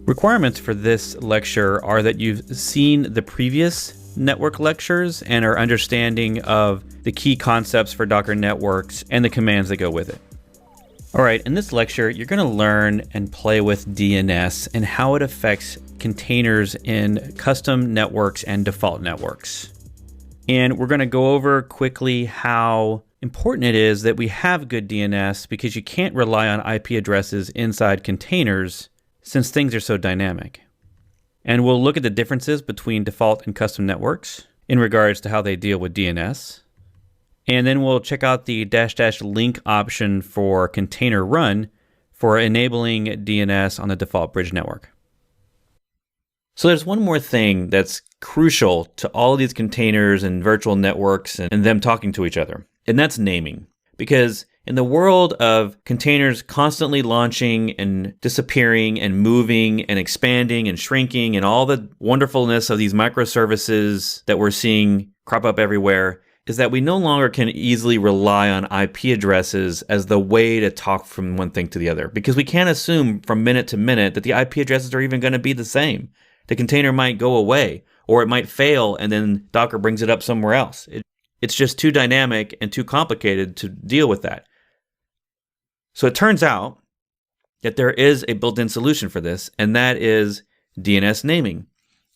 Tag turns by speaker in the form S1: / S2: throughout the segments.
S1: Requirements for this lecture are that you've seen the previous network lectures and are understanding of the key concepts for Docker networks and the commands that go with it. All right, in this lecture, you're going to learn and play with DNS and how it affects containers in custom networks and default networks. And we're going to go over quickly how important it is that we have good DNS because you can't rely on IP addresses inside containers since things are so dynamic. And we'll look at the differences between default and custom networks in regards to how they deal with DNS. And then we'll check out the -- link option for container run for enabling DNS on the default bridge network. So there's one more thing that's crucial to all of these containers and virtual networks and them talking to each other, and that's naming. Because in the world of containers constantly launching and disappearing and moving and expanding and shrinking and all the wonderfulness of these microservices that we're seeing crop up everywhere, is that we no longer can easily rely on IP addresses as the way to talk from one thing to the other, because we can't assume from minute to minute that the IP addresses are even going to be the same. The container might go away, or it might fail and then Docker brings it up somewhere else. It's just too dynamic and too complicated to deal with that. So it turns out that there is a built-in solution for this, and that is DNS naming.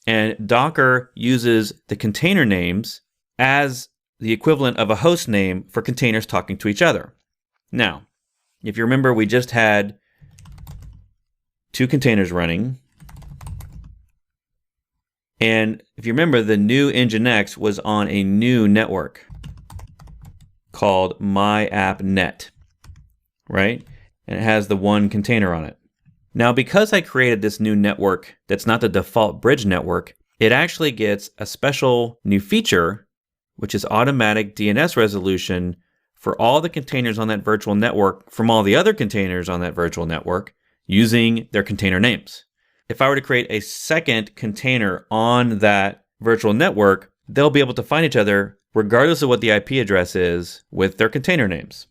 S1: And Docker uses the container names as the equivalent of a host name for containers talking to each other. Now, if you remember, we just had two containers running. And if you remember, the new Nginx was on a new network called MyAppNet, right? And it has the one container on it. Now, because I created this new network that's not the default bridge network, it actually gets a special new feature, which is automatic DNS resolution for all the containers on that virtual network from all the other containers on that virtual network using their container names. If I were to create a second container on that virtual network, they'll be able to find each other regardless of what the IP address is with their container names.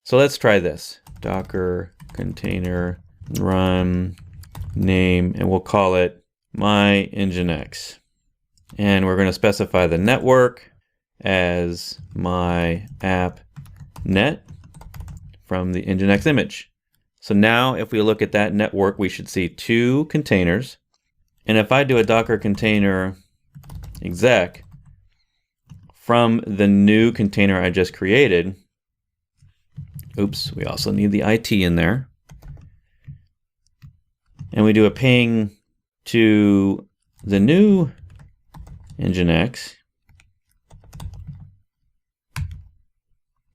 S1: So let's try this. Docker container run name, and we'll call it my Nginx. And we're going to specify the network as my app net from the Nginx image. So now if we look at that network, we should see two containers. And if I do a Docker container exec from the new container I just created, oops, we also need the IT in there. And we do a ping to the new Nginx.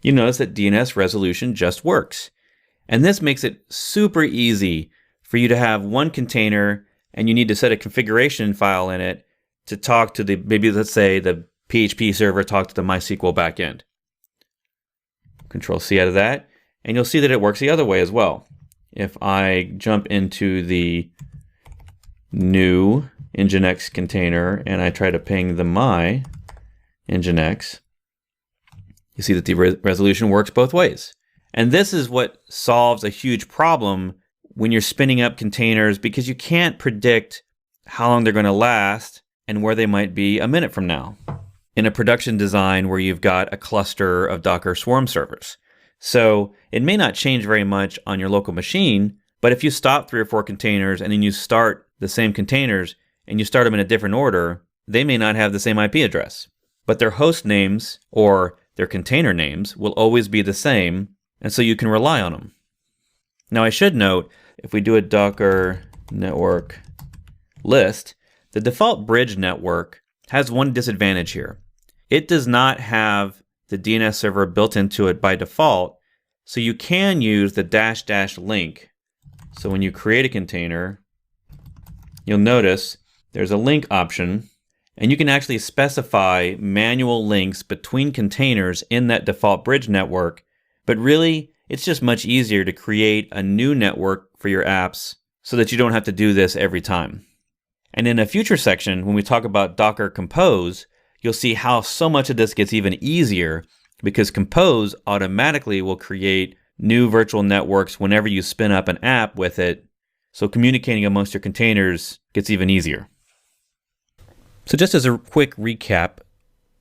S1: You notice that DNS resolution just works. And this makes it super easy for you to have one container and you need to set a configuration file in it to talk to maybe let's say the PHP server talk to the MySQL backend. Control C out of that, and you'll see that it works the other way as well. If I jump into the new Nginx container and I try to ping the my Nginx, you see that the resolution works both ways. And this is what solves a huge problem when you're spinning up containers, because you can't predict how long they're going to last and where they might be a minute from now in a production design where you've got a cluster of Docker Swarm servers. So it may not change very much on your local machine, but if you stop 3 or 4 containers and then you start the same containers and you start them in a different order, they may not have the same IP address. But their host names or their container names will always be the same, and so you can rely on them. Now I should note, if we do a Docker network list, the default bridge network has one disadvantage here. It does not have the DNS server built into it by default, so you can use the -- link. So when you create a container, you'll notice there's a link option, and you can actually specify manual links between containers in that default bridge network. But really, it's just much easier to create a new network for your apps so that you don't have to do this every time. And in a future section, when we talk about Docker Compose, you'll see how so much of this gets even easier, because Compose automatically will create new virtual networks whenever you spin up an app with it so communicating amongst your containers gets even easier. So just as a quick recap,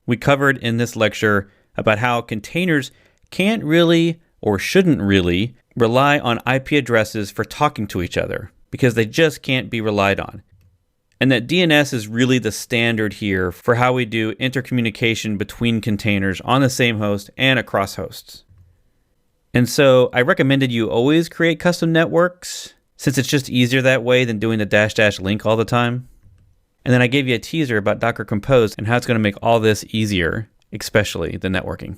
S1: we covered in this lecture about how containers can't really or shouldn't really rely on IP addresses for talking to each other because they just can't be relied on. And that DNS is really the standard here for how we do intercommunication between containers on the same host and across hosts. And so I recommended you always create custom networks since it's just easier that way than doing the -- link all the time. And then I gave you a teaser about Docker Compose and how it's going to make all this easier, especially the networking.